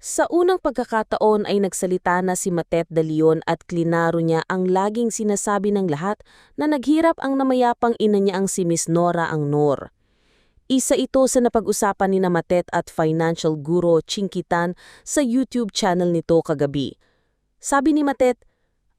Sa unang pagkakataon ay nagsalita na si Matet de Leon at klinaro niya ang laging sinasabi ng lahat na naghirap ang namayapang ina niya ang si Miss Nora ang Nor. Isa ito sa napag-usapan ni na Matet at financial guro Chinkitan sa YouTube channel nito kagabi. Sabi ni Matet,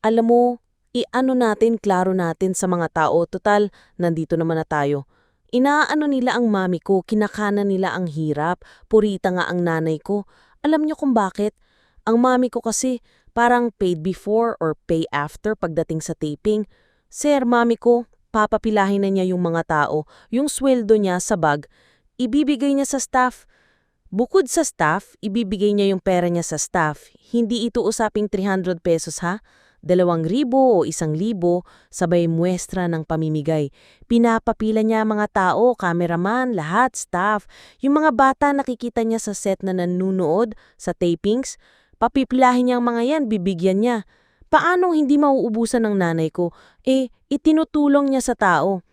alam mo, i-ano natin, klaro natin sa mga tao, total, nandito naman na tayo. Inaano nila ang mami ko, kinakana nila ang hirap, purita nga ang nanay ko. Alam niyo kung bakit? Ang mami ko kasi parang paid before or pay after pagdating sa taping. Sir, mami ko, papapilahin na niya yung mga tao, yung sweldo niya sa bag, ibibigay niya sa staff. Bukod sa staff, ibibigay niya yung pera niya sa staff. Hindi ito usaping 300 pesos ha? 2,000 o 1,000, sabay muestra ng pamimigay. Pinapapila niya mga tao, cameraman, lahat, staff. Yung mga bata nakikita niya sa set na nanunood, sa tapings, papipilahin niya ang mga yan, bibigyan niya. Paano hindi mauubusan ng nanay ko? Itinutulong niya sa tao.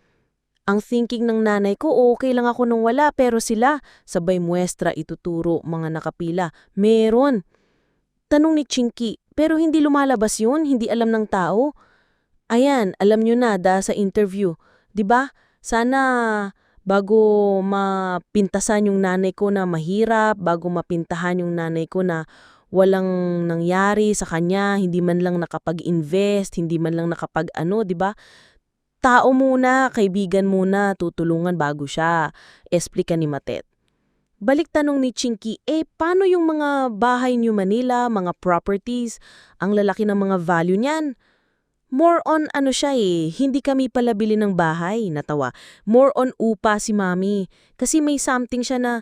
Ang thinking ng nanay ko, okay lang ako nung wala, pero sila, sabay muestra, ituturo, mga nakapila. Meron. Tanong ni Chinky, pero hindi lumalabas yun, hindi alam ng tao. Ayan, alam nyo na sa interview. 'Di ba? Sana bago mapintasan yung nanay ko na mahirap, bago mapintahan yung nanay ko na walang nangyari sa kanya, hindi man lang nakapag-invest, hindi man lang nakapag-ano, 'di ba? Tao muna, kaibigan muna, tutulungan bago siya, esplika ni Matet. Balik tanong ni Chinky, paano yung mga bahay New Manila, mga properties, ang lalaki ng mga value niyan? More on ano siya hindi kami pala bili ng bahay, natawa. More on upa si mami. Kasi may something siya na,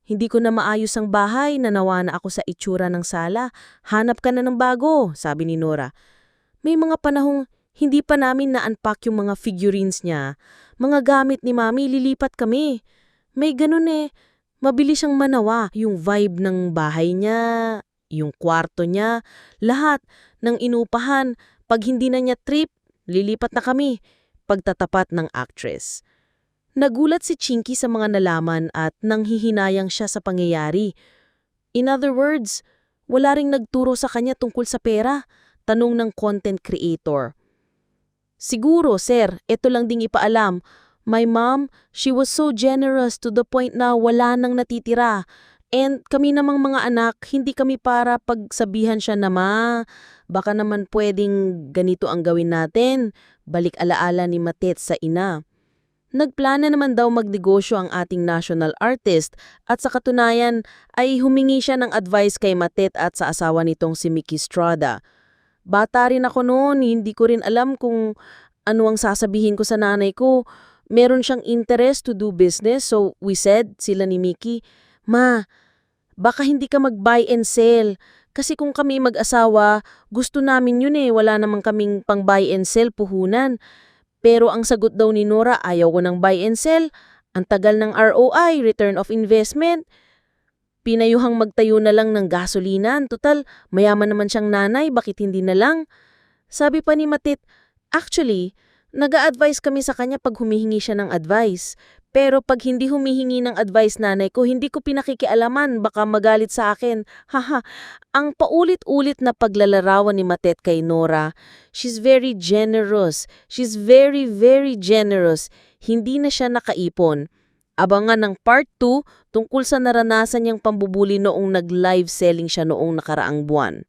hindi ko na maayos ang bahay, nanawa na ako sa itsura ng sala. Hanap ka na ng bago, sabi ni Nora. May mga panahong hindi pa namin na-unpack yung mga figurines niya. Mga gamit ni mami, lilipat kami. May ganun mabilis siyang manawa. Yung vibe ng bahay niya, yung kwarto niya, lahat ng inupahan. Pag hindi na niya trip, lilipat na kami. Pagtatapat ng actress. Nagulat si Chinky sa mga nalaman at nanghihinayang siya sa pangyayari. In other words, wala ring nagturo sa kanya tungkol sa pera. Tanong ng content creator. Siguro, sir, ito lang ding ipaalam. My mom, she was so generous to the point na wala nang natitira. And kami namang mga anak, hindi kami para pagsabihan siya na baka naman pwedeng ganito ang gawin natin. Balik alaala ni Matet sa ina. Nagplana naman daw magnegosyo ang ating national artist at sa katunayan ay humingi siya ng advice kay Matet at sa asawa nitong si Mickey Estrada. Bata rin ako noon, hindi ko rin alam kung ano ang sasabihin ko sa nanay ko. Meron siyang interest to do business, so we said, sila ni Mickey, Ma, baka hindi ka mag-buy and sell. Kasi kung kami mag-asawa, gusto namin yun wala namang kaming pang-buy and sell puhunan. Pero ang sagot daw ni Nora, ayaw ko ng buy and sell. Ang tagal ng ROI, return of investment. Pinayuhang magtayo na lang ng gasolinan. Total, mayaman naman siyang nanay, bakit hindi na lang? Sabi pa ni Matit, actually, nag-a-advise kami sa kanya pag humihingi siya ng advice. Pero pag hindi humihingi ng advice nanay ko, hindi ko pinakikialaman, baka magalit sa akin. Haha, ang paulit-ulit na paglalarawan ni Matet kay Nora, she's very generous. She's very, very generous. Hindi na siya nakaipon. Abangan ng part 2 tungkol sa naranasan niyang pambubuli noong nag-live selling siya noong nakaraang buwan.